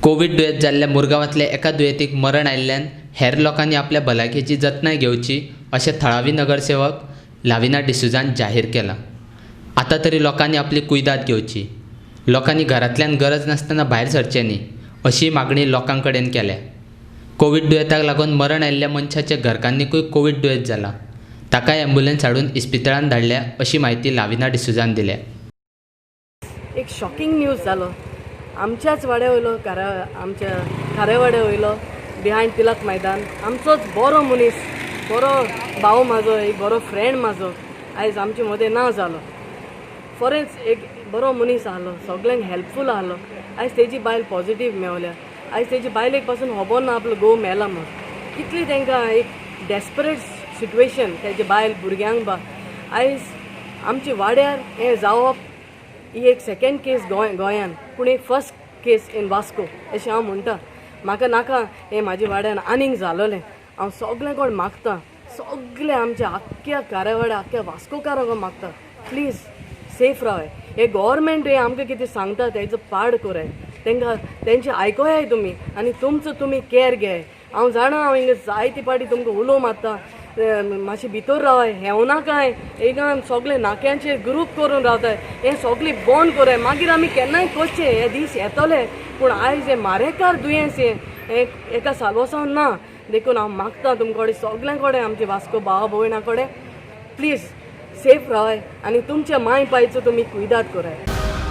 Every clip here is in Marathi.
कोविड दुयेंत जाल्ल्या मुरगांवांतल्या एका दुयेंतीक मरण आयिल्ल्यान हेर लोकांनी आपल्या भलायकेची जतनाय घेवची अशें थळावी नगरसेवक लाविना डिसूझान जाहीर केलां. आतां तरी लोकांनी आपली कुयदाद घेवची. लोकांनी घरांतल्यान गरज नासतना भायर सरचें न्ही अशी मागणी लोकां कडेन केल्या. कोविड दुयेंताक लागून मरण आयिल्ल्या मनशाच्या घरकान्नीकूय कोविड दुयेंत जाला. ताकाय ॲम्ब्युलन्स हाडून इस्पितळांत धाडल्या अशी म्हायती लाविना डिसूझान दिल्या. एक शॉकिंग न्यूज जालो. आमच्याच वाड्या वयलो आमच्या खारेवाड्या वयलो बिहायंड तिलक मैदान आमचोच बरो मनीस, बरो भाव म्हाजो, एक बरो फ्रेंड म्हाजो आयज आमचे मदें ना जालो. फॉरेन्स एक बरो मनीस आहलो, सगळ्यांक हेल्पफूल आहलो. आयज तेजी बायल पॉझिटीव मेवल्या. आयज तेजी बायलेक पासून खबर ना आपलो घोव मेला म्हूण. कितली तांकां एक डेस्परेट सिट्युएशन तेजे बायल भुरग्यांक बा. आयज आमच्या वाड्यार हें जावप ही एक सेकंड केस गोंयान, पूण एक फर्स्ट केस इन वास्को अशें हांव म्हणटा. म्हाका नाका हें म्हाज्या वाड्यान आनीक जालोलें. हांव सगळें कोण मागता, सगळे आमच्या आख्ख्या कारेवाड्या आख्ख्या वास्कोकारांक मागता, प्लीज सेफ रावाय. हे गव्हर्मेंट हे आमकां कितें सांगता तेजो पाड कराय. तांकां तेंचें आयकोयाय तुमी आनी तुमचो तुमी केअर घेयाय. हांव जाणा हांव हिंगा जायती पाटी तुमकां उलोव मारता, मातशें भितर रावाय, हें नाकाय. एक सगळे नाक्यांचे ग्रूप करून रावताय. हें सगळें बंद कराय. मागीर आमी केन्नाय कोचचे हे दीस येतले. पूण आयज हे मारेकार दुयेंस हें एका सालवसावन ना. देखून हांव मागता तुमचे कडेन, सगळ्यां कडेन, आमचे वास्को भावा भयणां कडेन, प्लीज सेफ रावाय आनी तुमच्या माय पायचो तुमी कुयदाद कराय.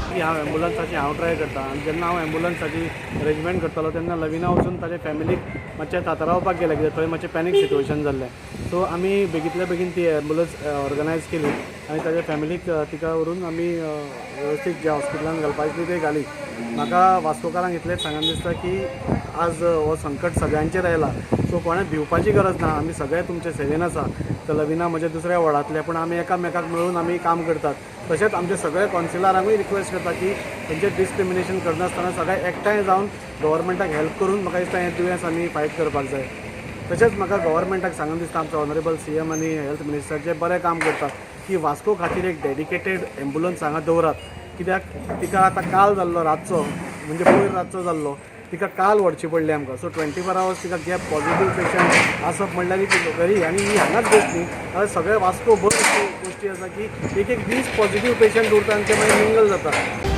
हांव एम्बुलन्साची ट्राय करता आनी जेन्ना हांव एम्बुलन्साची अरेंजमेंट करतालो तेन्ना लविना वचून ताजे फॅमिलीक मातशें तातरावपाक गेलें, कित्याक थंय मातशें पॅनीक सिट्युएशन जाल्लें. सो आमी बेगींतल्या बेगीन ती एम्बुलन्स ऑर्गनायज केली आनी ताज्या फॅमिलीक तिका व्हरून आमी वेवस्थीत ज्या हॉस्पिटलान घालपाची ती घाली. म्हाका वास्कोकारांक इतलेंच सांगन दिसता की आज हो संकट सगळ्यांचेर आयला. सो कोणें भिवपाची गरज ना. आमी सगळे तुमचे सेवेन आसा. तर लविना म्हजे दुसऱ्या वॉर्डांतले, पूण आमी एकामेकाक मेळून आमी काम करतात. तशेंच आमचे सगळे कावन्सिलरांकूय रिक्वेस्ट करता की तेंचेर डिस्क्रिमिनेशन करनासतना सगळे एकठांय जावन गव्हर्मेंटाक हेल्प करून म्हाका दिसता हें दुयेंस आमी फायट करपाक जाय. तशेंच म्हाका गव्हर्मेंटाक सांगन दिसता आमचो ऑनरेबल CM आनी हेल्थ मिनिस्टर जे बरें काम करतात की वास्को खातीर एक डेडिकेटेड एम्बुलन्स हांगा दवरात. कित्याक तिका आतां काल जाल्लो रातचो, म्हणजे पयर रातचो जाल्लो, तिका काल व्हरची पडली आमकां. सो 24 hours तिका गॅप पॉझिटीव पेशंट आसप म्हणल्यार ती घरी. आनी ही हांगाच गोश्ट न्ही, आतां सगळे वास्को बऱ्यो गोश्टी आसा की एक 20 पॉझिटीव पेशंट उरता आनी ते मागीर मिंगल जाता.